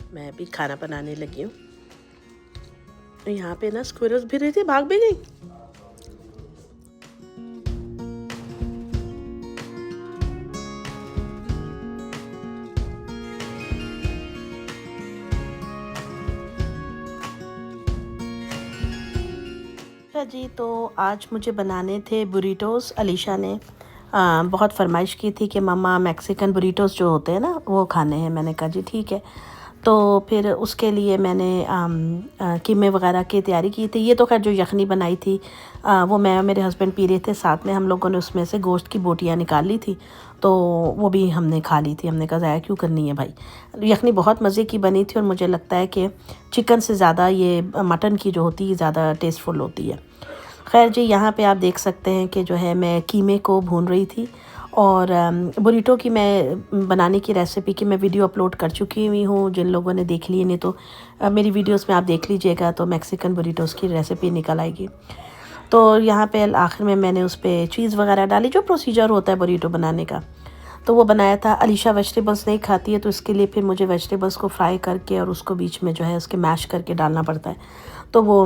मैं भी खाना बनाने लगी हूँ। यहाँ पे ना स्क्विरल्स भी रही थी, भाग भी गई। जी तो आज मुझे बनाने थे बुरीटोस। अलीशा ने बहुत फरमाइश की थी कि मम्मा मैक्सिकन बुरीटोस जो होते हैं ना वो खाने हैं। मैंने कहा जी ठीक है। तो फिर उसके लिए मैंने कीमे वगैरह की तैयारी की थी। ये तो खैर जो यखनी बनाई थी वो मैं और मेरे हस्बैंड पी रहे थे साथ में। हम लोगों ने उसमें से गोश्त की बोटियाँ निकाल ली थी, तो वो भी हमने खा ली थी। हमने कहा ज़ाया क्यों करनी है भाई। यखनी बहुत मज़े की बनी थी और मुझे लगता है कि चिकन से ज़्यादा ये मटन की जो होती है ज़्यादा टेस्टफुल होती है। खैर जी, यहाँ पे आप देख सकते हैं कि जो है मैं कीमे को भून रही थी और बुरीटो की मैं बनाने की रेसिपी की मैं वीडियो अपलोड कर चुकी हुई हूँ। जिन लोगों ने देख ली, नहीं तो मेरी वीडियोस में आप देख लीजिएगा तो मैक्सिकन बुरीटोस की रेसिपी निकल आएगी। तो यहाँ पे आखिर में मैंने उस पर चीज़ वगैरह डाली, जो प्रोसीजर होता है बुरीटो बनाने का, तो वो बनाया था। अलीशा वेजिटेबल्स नहीं खाती है, तो इसके लिए फिर मुझे वेजिटेबल्स को फ्राई करके और उसको बीच में जो है उसके मैश करके डालना पड़ता है, तो वो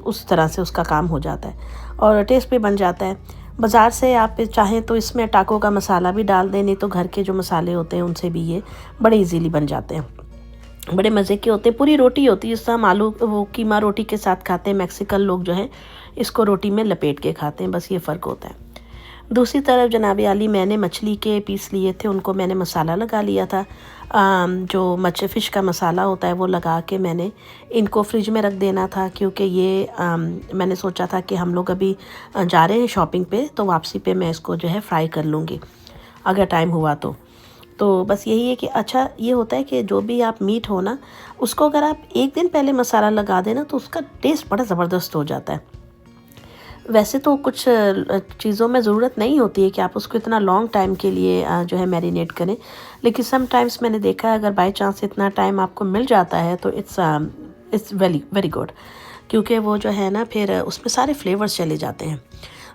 उस तरह से उसका काम हो जाता है और टेस्ट भी बन जाता है। बाज़ार से आप चाहें तो इसमें टाको का मसाला भी डाल दें, नहीं तो घर के जो मसाले होते हैं उनसे भी ये बड़े इजीली बन जाते हैं, बड़े मज़े के होते हैं। पूरी रोटी होती है, जिससे हम आलू वो कीमा रोटी के साथ खाते हैं। मैक्सिकन लोग जो हैं इसको रोटी में लपेट के खाते हैं, बस ये फ़र्क होता है। दूसरी तरफ जनाबे आली मैंने मछली के पीस लिए थे, उनको मैंने मसाला लगा लिया था। जो फ़िश का मसाला होता है वो लगा के मैंने इनको फ्रिज में रख देना था, क्योंकि ये मैंने सोचा था कि हम लोग अभी जा रहे हैं शॉपिंग पे, तो वापसी पे मैं इसको जो है फ्राई कर लूँगी अगर टाइम हुआ तो बस यही है कि अच्छा ये होता है कि जो भी आप मीट हो ना, उसको अगर आप एक दिन पहले मसाला लगा देना तो उसका टेस्ट बड़ा ज़बरदस्त हो जाता है। वैसे तो कुछ चीज़ों में ज़रूरत नहीं होती है कि आप उसको इतना लॉन्ग टाइम के लिए जो है मैरिनेट करें, लेकिन समटाइम्स मैंने देखा है अगर बाय चांस इतना टाइम आपको मिल जाता है तो इट्स वेरी वेरी गुड, क्योंकि वो जो है ना फिर उसमें सारे फ्लेवर्स चले जाते हैं।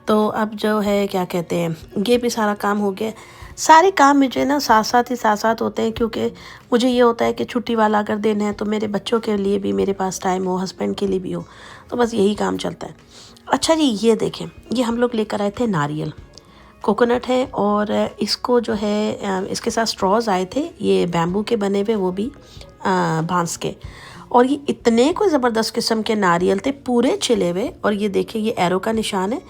तो अब जो है क्या कहते हैं, ये भी सारा काम हो गया। सारे काम मुझे ना साथ साथ होते हैं, क्योंकि मुझे ये होता है कि छुट्टी वाला अगर दिन है तो मेरे बच्चों के लिए भी मेरे पास टाइम हो, हस्बैंड के लिए भी हो, तो बस यही काम चलता है। अच्छा जी, ये देखें, ये हम लोग लेकर आए थे नारियल, कोकोनट है, और इसको जो है इसके साथ स्ट्रॉज आए थे, ये बैम्बू के बने हुए, वो भी बांस के, और ये इतने कोई ज़बरदस्त किस्म के नारियल थे, पूरे छिले हुए। और ये देखें, ये एरो का निशान है,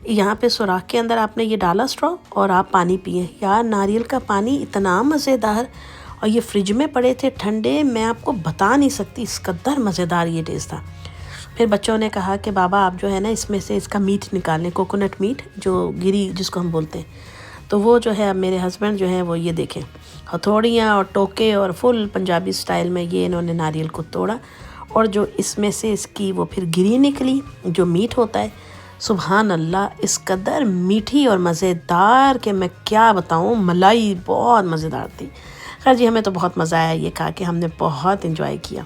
यहाँ पे सुराख के अंदर आपने ये डाला स्ट्रॉ और आप पानी पिए। यार नारियल का पानी इतना मज़ेदार, और ये फ्रिज में पड़े थे ठंडे, मैं आपको बता नहीं सकती इस कदर मज़ेदार ये टेस्ट था। फिर बच्चों ने कहा कि बाबा आप जो है ना इसमें से इसका मीट निकालें, कोकोनट मीट जो गिरी जिसको हम बोलते हैं। तो वो जो है अब मेरे हस्बैंड जो है वो ये देखें, हथौड़ियाँ और टोके और फुल पंजाबी स्टाइल में ये इन्होंने नारियल को तोड़ा, और जो इसमें से इसकी वो फिर गिरी निकली जो मीट होता है। सुभान अल्लाह, इस कदर मीठी और मज़ेदार कि मैं क्या बताऊँ, मलाई बहुत मज़ेदार थी। खैर जी, हमें तो बहुत मज़ा आया ये खा के, हमने बहुत इन्जॉय किया।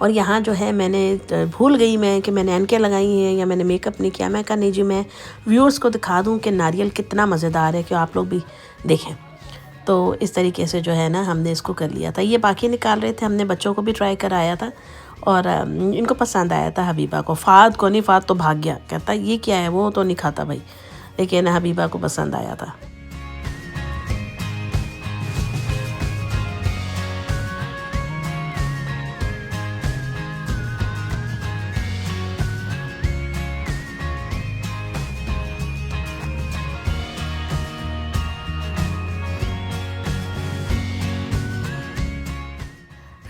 और यहाँ जो है मैंने भूल गई मैं कि मैंने एनके लगाई हैं या मैंने मेकअप नहीं किया। मैं कहा नहीं जी, मैं व्यूअर्स को दिखा दूँ कि नारियल कितना मज़ेदार है, कि आप लोग भी देखें। तो इस तरीके से जो है ना हमने इसको कर लिया था। ये बाकी निकाल रहे थे, हमने बच्चों को भी ट्राई कराया था और इनको पसंद आया था। हबीबा को, फ़ाद को नहीं, फ़ाद तो भाग गया, कहता ये क्या है, वो तो नहीं खाता भाई, लेकिन हबीबा को पसंद आया था।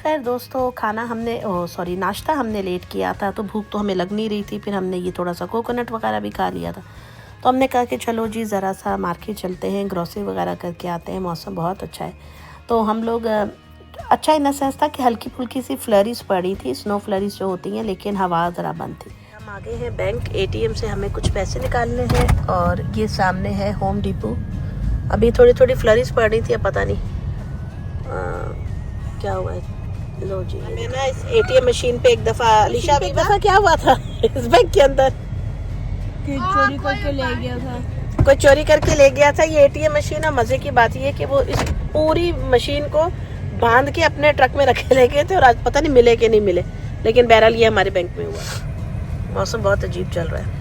खैर दोस्तों, खाना हमने नाश्ता हमने लेट किया था, तो भूख तो हमें लग नहीं रही थी। फिर हमने ये थोड़ा सा कोकोनट वगैरह भी खा लिया था, तो हमने कहा कि चलो जी ज़रा सा मार्केट चलते हैं, ग्रॉसरी वगैरह करके आते हैं। मौसम बहुत अच्छा है, तो हम लोग अच्छा इन द सेंस था कि हल्की फुल्की सी फ्लरीज पड़ी थी, स्नो फ्लरीज जो होती हैं, लेकिन हवा ज़रा बंद थी। हम आगे हैं बैंक, ATM से हमें कुछ पैसे निकालने हैं, और ये सामने है होम डिपो। अभी थोड़ी थोड़ी फ्लरीज पड़ रही थी, अब पता नहीं क्या हुआ है। लो जी, मैं ना इस ATM मशीन पे एक दफ़ा क्या हुआ था इस बैंक के अंदर, चोरी करके ले गया था। कोई चोरी करके ले गया था ये ATM मशीन। और मज़े की बात ये है कि वो इस पूरी मशीन को बांध के अपने ट्रक में रखे ले गए थे और आज पता नहीं मिले कि नहीं मिले, लेकिन बहरहाल ये हमारे बैंक में हुआ। मौसम बहुत अजीब चल रहा है।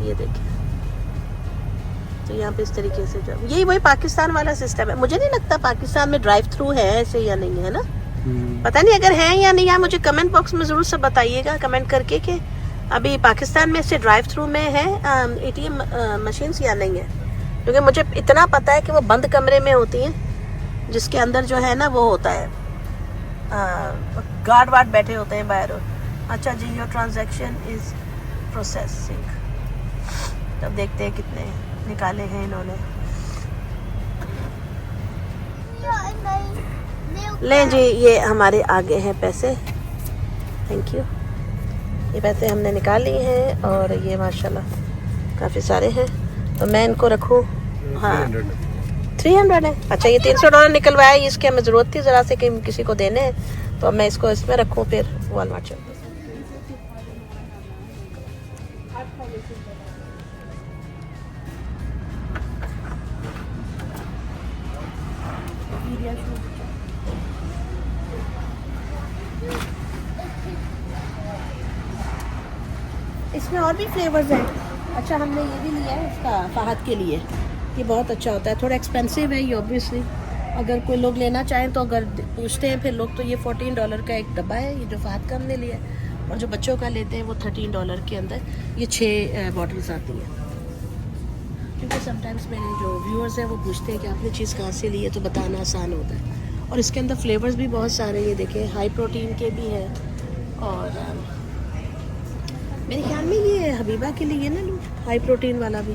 ये देखिए, तो यहाँ पे इस तरीके से जब यही वही पाकिस्तान वाला सिस्टम है। मुझे नहीं लगता पाकिस्तान में ड्राइव थ्रू है ऐसे या नहीं, है ना? पता नहीं अगर है या नहीं, आप मुझे कमेंट बॉक्स में ज़रूर सब बताइएगा कमेंट करके कि अभी पाकिस्तान में से ड्राइव थ्रू में है ATM मशीन्स या नहीं है। क्योंकि मुझे इतना पता है कि वो बंद कमरे में होती हैं, जिसके अंदर जो है ना वो होता है गार्ड वार्ड बैठे होते हैं बाहर। अच्छा जी, योर ट्रांजैक्शन इज़ प्रोसेसिंग। तब देखते हैं कितने निकाले हैं इन्होंने। लें जी, ये हमारे आगे हैं पैसे, थैंक यू। ये पैसे हमने निकाल लिए हैं और ये माशाल्लाह काफ़ी सारे हैं, तो मैं इनको रखूँ। हाँ 300 है। अच्छा, ये $300 निकलवाया, इसकी हमें ज़रूरत थी ज़रा से कि किसी को देने हैं, तो मैं इसको इसमें रखूँ, फिर वॉलमार्ट चलते। इसमें और भी फ्लेवर्स हैं। अच्छा, हमने ये भी लिया है इसका फ़हद के लिए, ये बहुत अच्छा होता है। थोड़ा एक्सपेंसिव है ये ऑब्वियसली, अगर कोई लोग लेना चाहें तो अगर पूछते हैं फिर लोग, तो ये $14 का एक डब्बा है, ये जो फ़हद का हमने लिया है। और जो बच्चों का लेते हैं वो $13 के अंदर ये 6 बॉटल्स आती हैं। क्योंकि समटाइम्स मेरे जो व्यूअर्स हैं वो पूछते हैं कि आपने चीज़ कहाँ से ली है, तो बताना आसान होता है। और इसके अंदर फ्लेवर्स भी बहुत सारे, ये देखें हाई प्रोटीन के भी हैं। और मेरे ख्याल में ये हबीबा के लिए ना लो, हाई प्रोटीन वाला भी।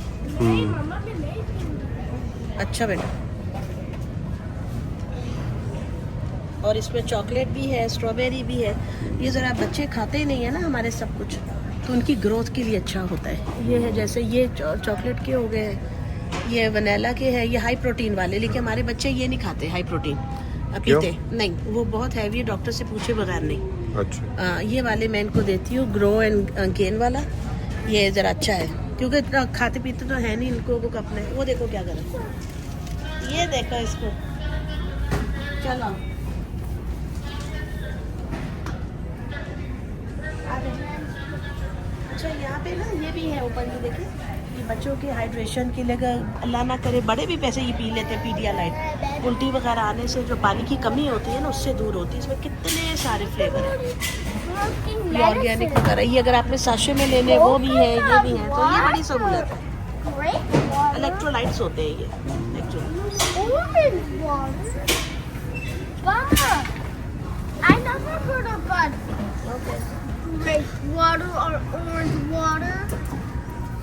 अच्छा बेटा, और इसमें चॉकलेट भी है, स्ट्रॉबेरी भी है। ये ज़रा बच्चे खाते ही नहीं है ना हमारे सब कुछ, तो उनकी ग्रोथ के लिए अच्छा होता है। ये है जैसे ये चॉकलेट के हो गए हैं, ये वनीला के हैं, ये हाई प्रोटीन वाले, लेकिन हमारे बच्चे ये नहीं खाते हाई प्रोटीन, पीते नहीं, वो बहुत हैवी है, डॉक्टर से पूछे बगैर नहीं। अच्छा, ये वाले मैं इनको देती हूँ, ग्रो एंड गेन वाला। ये ज़रा अच्छा है क्योंकि खाते पीते तो है नहीं इनको, वो अपने वो देखो क्या करें, ये देखो इसको। चलो अच्छा, यहाँ पे ना ये भी है ऊपर, ये देखिए, ये बच्चों के हाइड्रेशन के लिए, अल्लाह ना करे बड़े भी पैसे ये पी लेते हैं पीडियालाइट, उल्टी वगैरह आने से जो पानी की कमी होती है ना उससे दूर होती है। इसमें कितने सारे फ्लेवर हैं, ये ऑर्गेनिक वगैरह, ये अगर आपने साशे में लेने वो भी है, ये भी है, तो ये बड़ी सहूलत है। इलेक्ट्रोलाइट्स होते हैं ये actually. Grape water or orange water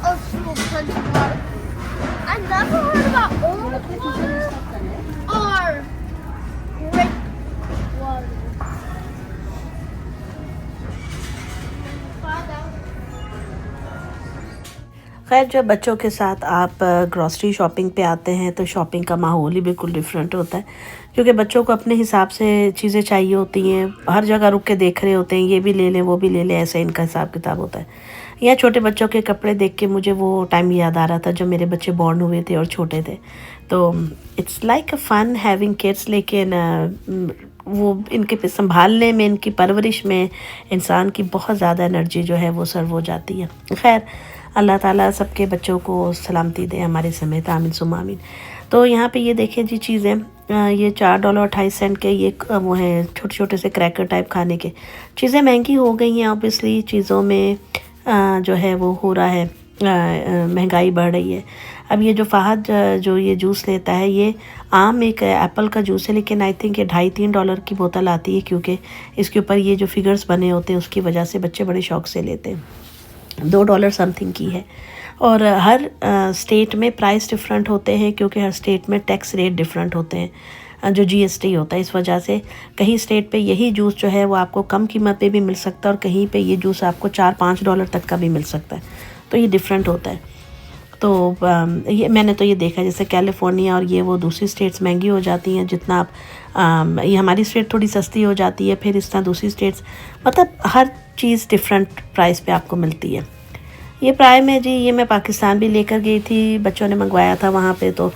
or fruit punch water. I never heard about orange water or grape water. खैर, जब बच्चों के साथ आप ग्रॉसरी शॉपिंग पे आते हैं तो शॉपिंग का माहौल ही बिल्कुल डिफरेंट होता है, क्योंकि बच्चों को अपने हिसाब से चीज़ें चाहिए होती हैं, हर जगह रुक के देख रहे होते हैं, ये भी ले लें वो भी ले लें, ऐसे इनका हिसाब किताब होता है। यहाँ छोटे बच्चों के कपड़े देख के मुझे वो टाइम याद आ रहा था जब मेरे बच्चे बॉर्न हुए थे और छोटे थे, तो it's like a fun having kids. लेकिन वो इनके संभालने में, इनकी परवरिश में इंसान की बहुत ज़्यादा एनर्जी जो है वो सर्व हो जाती है। खैर, अल्लाह ताला सबके बच्चों को सलामती दे हमारे समेत, आमीन सुम्मा आमीन। तो यहाँ पे ये देखें जी चीज़ें, ये $4.28 के ये वो हैं छोटे छोटे से क्रैकर टाइप खाने के। चीज़ें महंगी हो गई हैं ऑब्वियसली, चीज़ों में जो है वो हो रहा है, महंगाई बढ़ रही है। अब ये जो फ़हद जो ये जूस लेता है, ये आम एक एप्पल का जूस है, लेकिन आई थिंक ये $2.5-3 की बोतल आती है, क्योंकि इसके ऊपर ये जो फिगर्स बने होते हैं उसकी वजह से बच्चे बड़े शौक से लेते हैं। $2 समथिंग की है। और हर स्टेट में प्राइस डिफरेंट होते हैं, क्योंकि हर स्टेट में टैक्स रेट डिफरेंट होते हैं, जो GST होता है। इस वजह से कहीं स्टेट पे यही जूस जो है वो आपको कम कीमत पे भी मिल सकता है, और कहीं पे ये जूस आपको $4-5 तक का भी मिल सकता है, तो ये डिफरेंट होता है। तो ये मैंने तो ये देखा, जैसे कैलिफोर्निया और ये वो दूसरी स्टेट्स महंगी हो जाती हैं जितना आप, ये हमारी स्टेट थोड़ी सस्ती हो जाती है, फिर इस तरह दूसरी स्टेट्स, मतलब हर चीज़ डिफरेंट प्राइस पे आपको मिलती है। ये प्राइम है जी, ये मैं पाकिस्तान भी लेकर गई थी, बच्चों ने मंगवाया था वहाँ पे। तो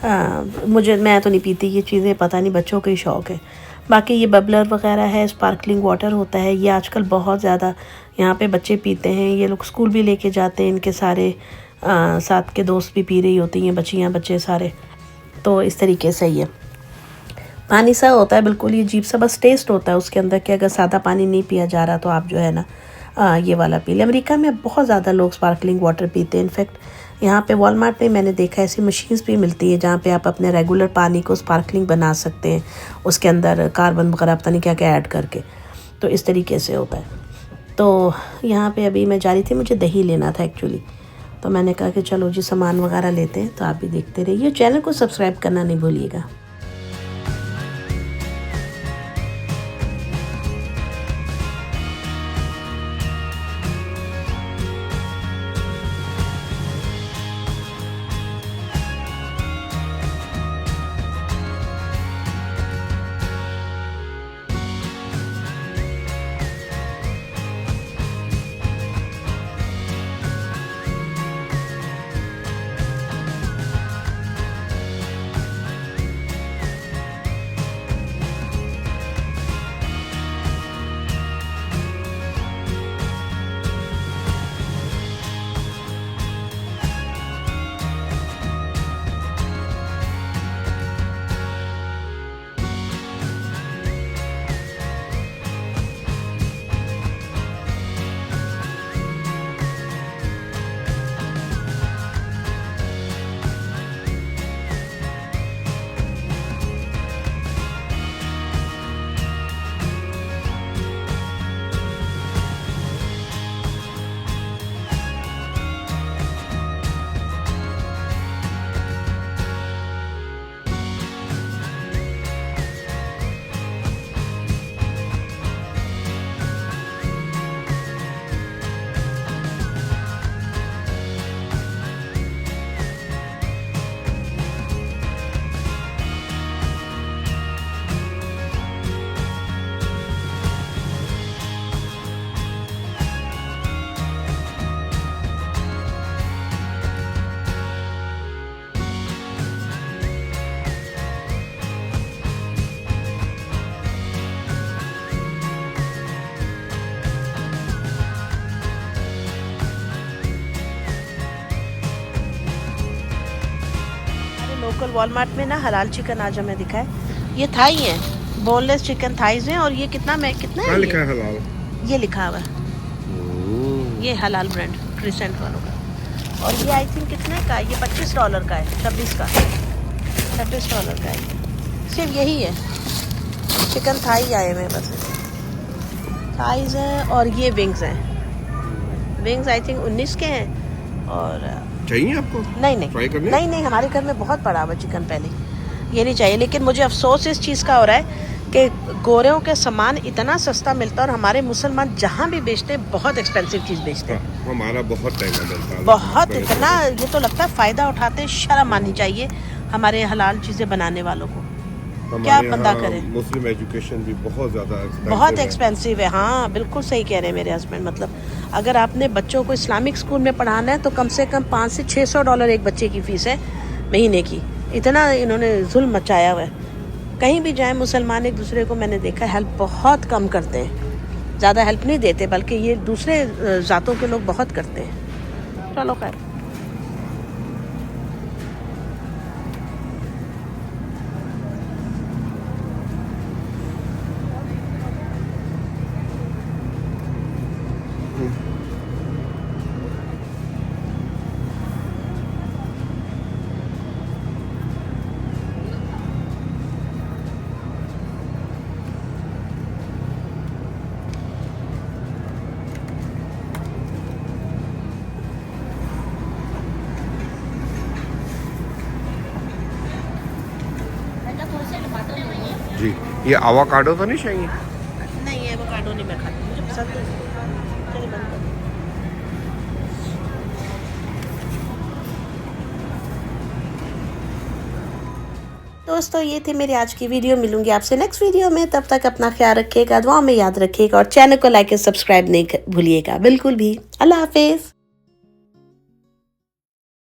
मैं तो नहीं पीती ये चीज़ें, पता नहीं बच्चों का ही शौक़ है। बाकी ये बबलर वगैरह है, स्पार्कलिंग वाटर होता है, ये आजकल बहुत ज़्यादा यहाँ पे बच्चे पीते हैं। ये लोग स्कूल भी लेके जाते हैं, इनके सारे साथ के दोस्त भी पी रही होती हैं, बच्चियाँ बच्चे सारे। तो इस तरीके से ये पानी सा होता है, बिल्कुल ये अजीब सा बस टेस्ट होता है उसके अंदर कि अगर सादा पानी नहीं पिया जा रहा तो आप जो है ना ये वाला पी लें। अमेरिका में बहुत ज़्यादा लोग स्पार्कलिंग वाटर पीते हैं। इनफैक्ट यहाँ पे वॉलमार्ट में मैंने देखा ऐसी मशीन्स भी मिलती है जहाँ पे आप अपने रेगुलर पानी को स्पार्कलिंग बना सकते हैं, उसके अंदर कार्बन वगैरह पता नहीं क्या क्या ऐड करके। तो इस तरीके से होता है। तो यहाँ पे अभी मैं जा रही थी, मुझे दही लेना था एक्चुअली, तो मैंने कहा कि चलो जी सामान वगैरह लेते हैं। तो आप भी देखते रहिए, चैनल को सब्सक्राइब करना नहीं भूलिएगा। लोकल वॉलमार्ट में ना हलाल चिकन आज हमें दिखा है। ये थाई है, बोनलेस चिकन थाइज हैं। और ये कितना है लिखा है हलाल, ये लिखा हुआ है, ये हलाल ब्रांड क्रिसेंट वालों का। और ये आई थिंक कितने का है, ये $25 का है, 26 का, $26 का है। सिर्फ यही है चिकन थाई आए हुए बस, थाइज हैं। और ये विंग्स हैं, विंग्स आई थिंक 19 के हैं। और चाहिए आपको? नहीं, हमारे घर में बहुत पड़ा हुआ चिकन पहले, ये नहीं चाहिए। लेकिन मुझे अफसोस इस चीज़ का हो रहा है कि गोरों के सामान इतना सस्ता मिलता है और हमारे मुसलमान जहाँ भी बेचते हैं बहुत एक्सपेंसिव चीज़ बेचते हैं। हमारा बहुत महंगा मिलता है, बहुत, इतना ये तो लगता है फ़ायदा उठाते हैं। शर्म आनी चाहिए हमारे हलाल चीज़ें बनाने वालों को। क्या बंदा करे, मुस्लिम एजुकेशन भी बहुत ज़्यादा बहुत एक्सपेंसिव है। हाँ बिल्कुल सही कह रहे हैं मेरे हस्बैंड। मतलब अगर आपने बच्चों को इस्लामिक स्कूल में पढ़ाना है तो कम से कम $500 से $600 एक बच्चे की फ़ीस है महीने की। इतना इन्होंने जुल्म मचाया हुआ है। कहीं भी जाए मुसलमान एक दूसरे को मैंने देखा हेल्प बहुत कम करते हैं, ज़्यादा हेल्प नहीं देते, बल्कि ये दूसरे ज़ातों के लोग बहुत करते हैं। चलो खैर। जी, ये आवाकाडो तो नहीं चाहिए? नहीं, एवोकाडो नहीं मैं खाती, मुझे पसंद नहीं। चलिए बंद कर। दोस्तों ये थी मेरी आज की वीडियो। मिलूंगी आपसे नेक्स्ट वीडियो में, तब तक अपना ख्याल रखिएगा, दुआ में याद रखिएगा और चैनल को लाइक और सब्सक्राइब नहीं भूलिएगा बिल्कुल भी। अल्लाह हाफिज़।